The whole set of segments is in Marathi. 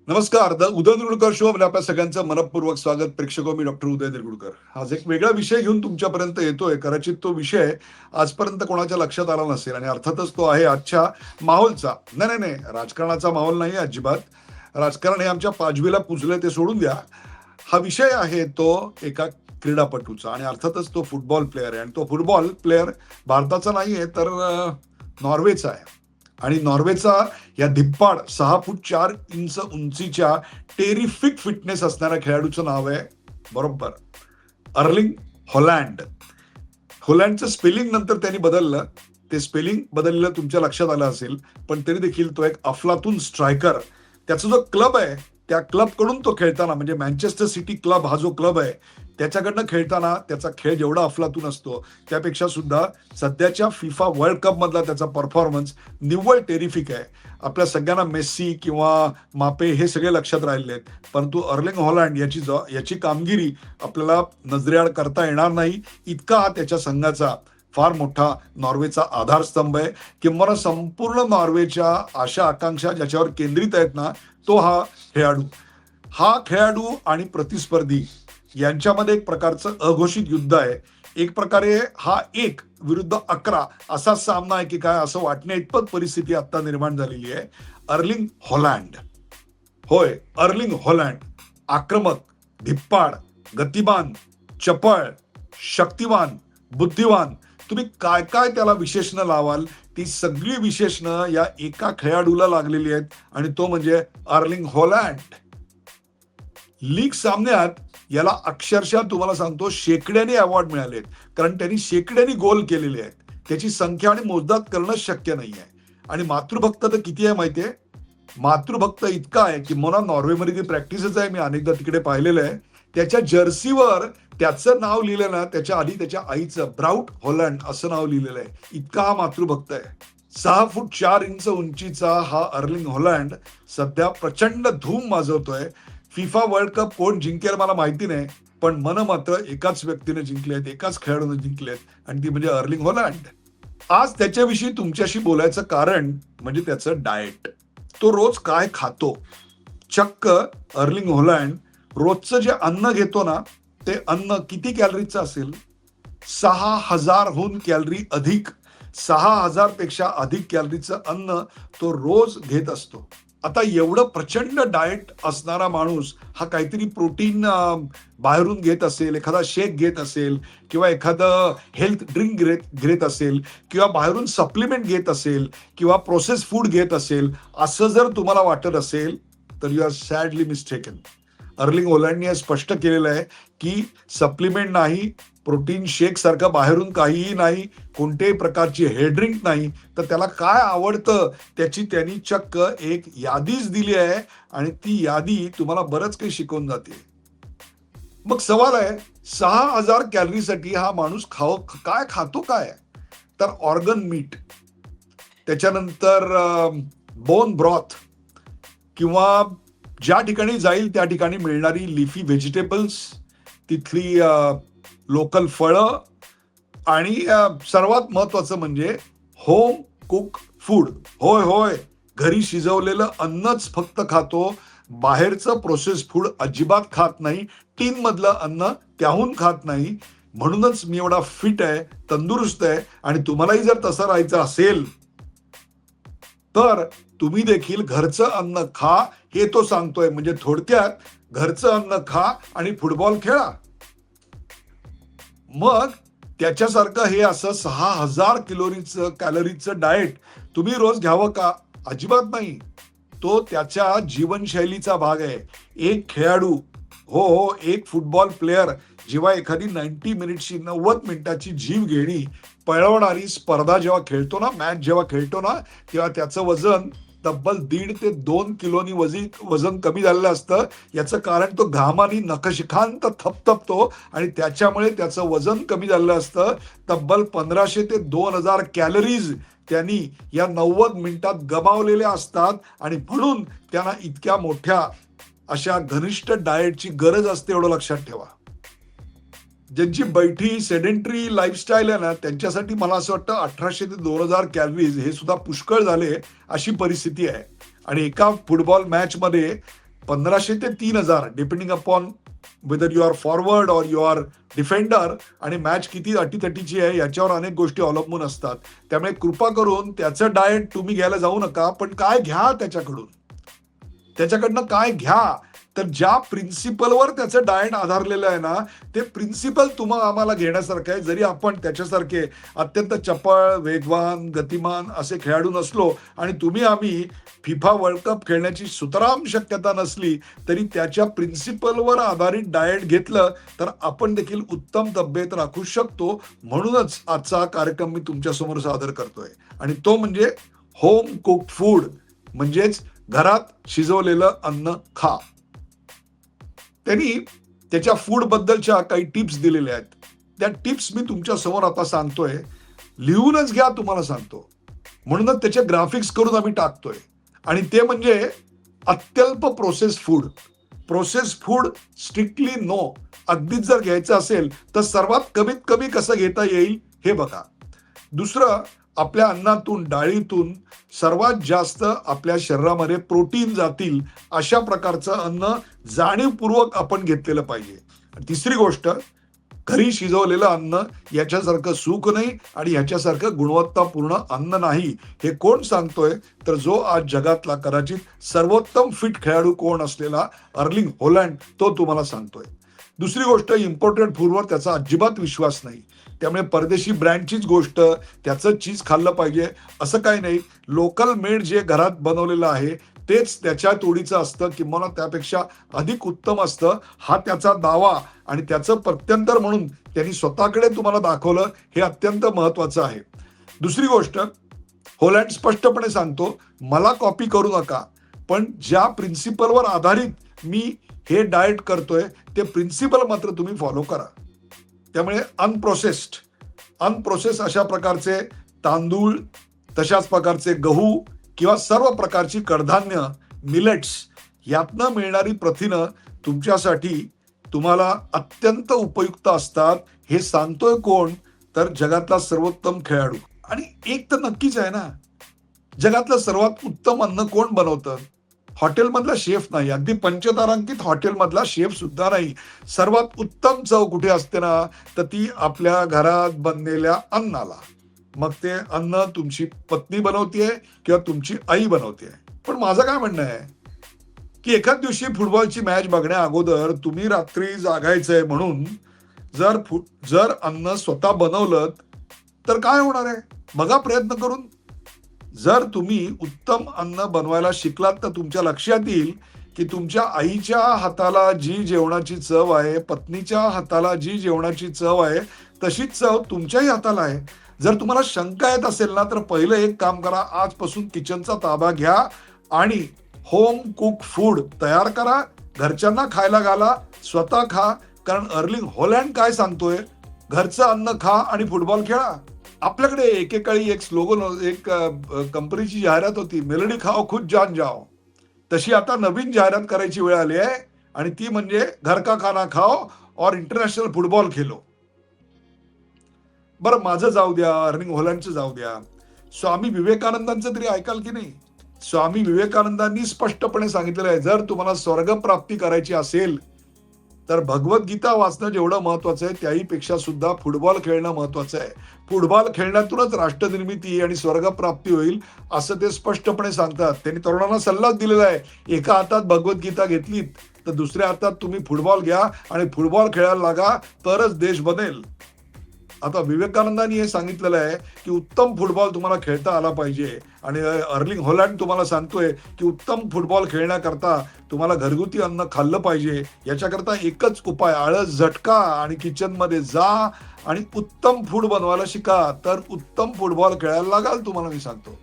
नमस्कार. द उदय निरगुडकर शो मध्ये आपल्या सगळ्यांचं मनपूर्वक स्वागत. प्रेक्षक मी डॉक्टर उदय निरगुडकर. आज एक वेगळा विषय घेऊन तुमच्यापर्यंत येतोय. कदाचित तो विषय आजपर्यंत कोणाच्या लक्षात आला नसेल आणि अर्थातच तो आहे आजच्या माहोलचा. नाही नाही नाही, राजकारणाचा माहोल नाही अजिबात. राजकारण हे आमच्या पाजवीला पुजले ते सोडून द्या. हा विषय आहे तो एका क्रीडापटूचा आणि अर्थातच तो फुटबॉल प्लेअर आहे आणि तो फुटबॉल प्लेअर भारताचा नाहीये तर नॉर्वेचा आहे. आणि नॉर्वेचा या धिप्पाड 6 फूट 4 इंच उंचीच्या टेरिफिक फिटनेस असणाऱ्या खेळाडूचं नाव आहे बरोबर अर्लिंग हॉलँड. हॉलँडचं स्पेलिंग नंतर त्यांनी बदललं. ते स्पेलिंग बदललेलं तुमच्या लक्षात आलं असेल, पण तरी देखील तो एक अफलातून स्ट्रायकर. त्याचा जो क्लब आहे त्या क्लबकडून तो खेळताना म्हणजे मँचेस्टर सिटी क्लब हा जो क्लब आहे त्याच्याकडनं खेळताना त्याचा खेळ जेवढा अफलातून असतो त्यापेक्षा सुद्धा सध्याच्या फिफा वर्ल्ड कप मधला त्याचा परफॉर्मन्स निव्वळ टेरिफिक आहे. आपल्या सगळ्यांना मेस्सी किंवा मापे हे सगळे लक्षात राहिले आहेत, परंतु अर्लिंग हॉलँड याची कामगिरी आपल्याला नजरेआड करता येणार नाही. इतका हा त्याच्या संघाचा फार मोठा नॉर्वेचा आधारस्तंभ आहे. किंवा संपूर्ण नॉर्वेच्या आशा आकांक्षा ज्याच्यावर केंद्रित आहेत ना, तो हा खेळाडू आणि प्रतिस्पर्धी यांच्यामध्ये एक प्रकारचं अघोषित युद्ध आहे. एक प्रकारे हा 1 विरुद्ध 11 असा सामना आहे की काय असं वाटण्या इतपत परिस्थिती आता निर्माण झालेली आहे. अर्लिंग हॉलँड, होय अर्लिंग हॉलँड, आक्रमक, धिप्पाड, गतिमान, चपळ, शक्तिवान, बुद्धिवान, तुम्ही काय काय त्याला विशेषणं लावाल ती सगळी विशेषणं या एका खेळाडूला लागलेली आहेत आणि तो म्हणजे अर्लिंग हॉलँड. लीग सामन्यात याला अक्षरशः तुम्हाला सांगतो शेकड्याने अवॉर्ड मिळाले आहेत, कारण त्यांनी शेकड्याने गोल केलेले आहेत. त्याची संख्या आणि मोजदाद करणं शक्य नाही आहे. आणि मातृभक्त तर किती आहे माहितीये? मातृभक्त इतका आहे की मला नॉर्वेमध्ये ती प्रॅक्टिसच आहे, मी अनेकदा तिकडे पाहिलेलं आहे. त्याच्या जर्सीवर त्याचं नाव लिहिलं ना, त्याच्या आधी त्याच्या आईचं ब्राउट हॉलंड असं नाव लिहिलेलं आहे. इतका हा मातृभक्त आहे. 6 फूट 4 इंच उंचीचा हा अर्लिंग हॉलँड सध्या प्रचंड धूम माजवतोय. फिफा वर्ल्ड कप कोण जिंकेल मला माहिती नाही, पण मन मात्र एकाच व्यक्तीने जिंकले आहेत, एकाच खेळाडूने जिंकले आहेत आणि ती म्हणजे अर्लिंग हॉलँड. आज त्याच्याविषयी तुमच्याशी बोलायचं कारण म्हणजे त्याचं डाएट. तो रोज काय खातो. चक्क अर्लिंग हॉलँड रोजचं जे अन्न घेतो ना, ते अन्न किती कॅलरीजचं असेल? 6,000हून कॅलरी अधिक. 6,000 पेक्षा अधिक कॅलरीचं अन्न तो रोज घेत असतो. आता एवढं प्रचंड डाएट असणारा माणूस हा काहीतरी प्रोटीन बाहेरून घेत असेल, एखादा शेक घेत असेल किंवा एखादं हेल्थ ड्रिंक घेत असेल किंवा बाहेरून सप्लिमेंट घेत असेल किंवा प्रोसेस फूड घेत असेल, असं जर तुम्हाला वाटत असेल तर you are sadly mistaken. Erling हॉलँडने स्पष्ट केलेलं आहे की सप्लिमेंट नाही, प्रोटीन शेक सारखं बाहेरून काहीही नाही, कोणत्याही प्रकारची हेड ड्रिंक नाही. तर त्याला काय आवडतं त्याची त्यांनी चक्क एक यादीच दिली आहे आणि ती यादी तुम्हाला बरंच काही शिकवून जाते. मग सवाल आहे 6,000 कॅलरीसाठी हा माणूस काय खातो काय? तर ऑर्गन मीट, त्याच्यानंतर बोन ब्रॉथ किंवा ज्या ठिकाणी जाईल त्या ठिकाणी मिळणारी लिफी व्हेजिटेबल्स, तिथली लोकल फळं आणि सर्वात महत्वाचं म्हणजे होम कुक फूड. होय होय, घरी शिजवलेलं अन्नच फक्त खातो, बाहेरचं प्रोसेस फूड अजिबात खात नाही, टीन मधलं अन्न त्याहून खात नाही. म्हणूनच मी एवढा फिट आहे, तंदुरुस्त आहे. आणि तुम्हालाही जर तसं राहायचं असेल तर तुम्ही देखील घरचं अन्न खा, हे तो सांगतोय. म्हणजे थोडक्यात घरचं अन्न खा आणि फुटबॉल खेळा. मग त्याच्यासारखं हे असं 6,000 कॅलरीचं डाएट तुम्ही रोज घ्यावं का? अजिबात नाही. तो त्याच्या जीवनशैलीचा भाग आहे. एक खेळाडू, हो हो, एक फुटबॉल प्लेअर जेव्हा एखादी 90 मिनिटाची जीवघेणी पळवणारी स्पर्धा जेव्हा खेळतो ना, मॅच जेव्हा खेळतो ना, तेव्हा त्याचं वजन तब्बल 1.5 ते 2 किलोनी वजन कमी झालेलं असतं. याचं कारण तो घामानी नखशिखांत थपथपतो आणि त्याच्यामुळे त्याचं वजन कमी झालेलं असतं. तब्बल 1,500 ते 2,000 कॅलरीज त्यांनी या 90 मिनिटात गमावलेल्या असतात आणि म्हणून त्यांना इतक्या मोठ्या अशा घनिष्ठ डाएटची गरज असते, एवढं लक्षात ठेवा. ज्यांची बैठी सेडेंटरी लाईफस्टाईल आहे ना, त्यांच्यासाठी मला असं वाटतं 1,800 ते 2,000 कॅलरीज हे सुद्धा पुष्कळ झाले अशी परिस्थिती आहे. आणि एका फुटबॉल मॅच मध्ये 1500 ते 3000 depending upon whether you are forward or you are defender आणि मॅच किती अटीतटीची आहे याच्यावर अनेक गोष्टी अवलंबून असतात. त्यामुळे कृपा करून त्याचं डाएट तुम्ही घ्यायला जाऊ नका, पण काय घ्या त्याच्याकडून. त्याच्याकडनं काय घ्या, तर ज्या प्रिन्सिपलवर त्याचं डाएट आधारलेलं आहे ना, ते प्रिन्सिपल आम्हाला घेण्यासारखं आहे. जरी आपण त्याच्यासारखे अत्यंत चपळ, वेगवान, गतिमान असे खेळाडू नसलो आणि आम्ही फिफा वर्ल्ड कप खेळण्याची सुतराम शक्यता नसली, तरी त्याच्या प्रिन्सिपलवर आधारित डाएट घेतलं तर आपण देखील उत्तम तब्येत राखू शकतो. म्हणूनच आजचा हा कार्यक्रम मी तुमच्यासमोर सादर करतोय आणि तो म्हणजे होम कुक्ड फूड, म्हणजेच घरात शिजवलेलं अन्न खा. त्यांनी त्याच्या फूड बद्दलच्या काही टिप्स दिलेल्या आहेत. त्या टिप्स मी तुमच्या समोर आता सांगतोय. लिहूनच घ्या, तुम्हाला सांगतो. म्हणूनच त्याचे ग्राफिक्स करून आम्ही टाकतोय. आणि ते म्हणजे अत्यल्प process food. Process food strictly no. अगदीच जर घ्यायचं असेल तर सर्वात कमीत कमी कसं घेता येईल हे बघा. दुसरं, आपल्या अन्नातून, डाळीतून सर्वात जास्त आपल्या शरीरामध्ये प्रोटीन जातील अशा प्रकारचं अन्न जाणीवपूर्वक आपण घेतलेलं पाहिजे. तिसरी गोष्ट, घरी शिजवलेलं अन्न याच्यासारखं सुख नाही आणि ह्याच्यासारखं गुणवत्तापूर्ण अन्न नाही. हे कोण सांगतोय, तर जो आज जगातला कदाचित सर्वोत्तम फिट खेळाडू कोण असलेला अर्लिंग हॉलंड, तो तुम्हाला सांगतोय. दुसरी गोष्ट, इम्पोर्टेड फूडवर त्याचा अजिबात विश्वास नाही. त्यामुळे परदेशी ब्रँडचीच गोष्ट, त्याचं चीज खाल्लं पाहिजे असं काही नाही. लोकल मेड जे घरात बनवलेलं आहे तेच त्याच्या तोडीचं असतं, किंवा त्यापेक्षा अधिक उत्तम असतं, हा त्याचा दावा. आणि त्याचं प्रत्यंतर म्हणून त्यांनी स्वतःकडे तुम्हाला दाखवलं, हे अत्यंत महत्वाचं आहे. दुसरी गोष्ट, हॉलंड स्पष्टपणे सांगतो, मला कॉपी करू नका, पण ज्या प्रिन्सिपलवर आधारित मी हे डाएट करतोय ते प्रिन्सिपल मात्र तुम्ही फॉलो करा. त्यामुळे अनप्रोसेस्ड अशा प्रकारचे तांदूळ, तशाच प्रकारचे गहू किंवा सर्व प्रकारची कडधान्य, मिलेट्स, यातनं मिळणारी प्रथिनं तुमच्यासाठी तुम्हाला अत्यंत उपयुक्त असतात. हे सांगतोय कोण, तर जगातला सर्वोत्तम खेळाडू. आणि एक तर नक्कीच आहे ना, जगातलं सर्वात उत्तम अन्न कोण बनवतं? हॉटेलमधला शेफ नाही, अगदी पंचतारांकित हॉटेलमधला शेफ सुद्धा नाही. सर्वात उत्तम चव कुठे असते ना, तर ती आपल्या घरात बनलेल्या अन्नाला. मग ते अन्न तुमची पत्नी बनवतीये किंवा तुमची आई बनवतीये. पण माझं काय म्हणणं आहे, की एखाद दिवशी फुटबॉलची मॅच बघण्या अगोदर तुम्ही रात्री जागायचंय म्हणून जर अन्न स्वतः बनवलं तर काय होणार आहे? बघा प्रयत्न करून. जर तुम्ही उत्तम अन्न बनवायला शिकलात तर तुमच्या लक्षात येईल की तुमच्या आईच्या हाताला जी जेवणाची चव आहे, पत्नीच्या हाताला जी जेवणाची चव आहे, तशीच चव तुमच्याही हाताला आहे. जर तुम्हाला शंका येत असेल ना, तर पहिलं एक काम करा, आजपासून किचनचा ताबा घ्या आणि होम कुक फूड तयार करा, घरच्यांना खायला घाला, स्वतः खा. कारण अर्लिंग हॉलंड काय सांगतोय, घरचं अन्न खा आणि फुटबॉल खेळा. आपल्याकडे एकेकाळी एक स्लोगन, एक कंपनीची जाहिरात होती, मेलोडी खाओ खुद जान जाओ. तशी आता नवीन जाहिरात करायची वेळ आली आहे आणि ती म्हणजे घर का खाना खाओ और इंटरनॅशनल फुटबॉल खेलो. बरं, माझं जाऊ द्या, अर्लिंग हॉलंडचं जाऊ द्या, स्वामी विवेकानंदांचं तरी ऐकाल की नाही? स्वामी विवेकानंदांनी स्पष्टपणे सांगितलेलं आहे, जर तुम्हाला स्वर्गप्राप्ती करायची असेल तर भगवद्गीता वाचणं जेवढं महत्वाचं आहे, त्याहीपेक्षा सुद्धा फुटबॉल खेळणं महत्वाचं आहे. फुटबॉल खेळण्यातूनच राष्ट्रनिर्मिती आणि स्वर्गप्राप्ती होईल असं ते स्पष्टपणे सांगतात. त्यांनी तरुणांना सल्लाच दिलेला आहे, एका हातात भगवद्गीता घेतलीत तर दुसऱ्या हातात तुम्ही फुटबॉल घ्या आणि फुटबॉल खेळायला लागा, तरच देश बनेल. आता विवेकानंदांनी हे सांगितलेलं आहे की उत्तम फुटबॉल तुम्हाला खेळता आला पाहिजे आणि अर्लिंग हॉलंड तुम्हाला सांगतोय की उत्तम फुटबॉल खेळण्याकरता तुम्हाला घरगुती अन्न खाल्लं पाहिजे. याच्याकरता एकच उपाय, आळस झटका आणि किचनमध्ये जा आणि उत्तम फूड बनवायला शिका, तर उत्तम फुटबॉल खेळायला लागाल तुम्हाला, मी सांगतो.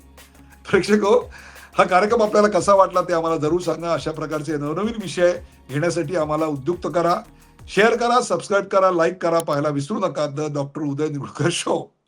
प्रेक्षको, हा कार्यक्रम आपल्याला कसा वाटला ते आम्हाला जरूर सांगा. अशा प्रकारचे नवनवीन विषय घेण्यासाठी आम्हाला उद्युक्त करा. शेअर करा, सबस्क्राईब करा, लाईक करा. पाहायला विसरू नका द डॉक्टर उदय निरुळकर शो.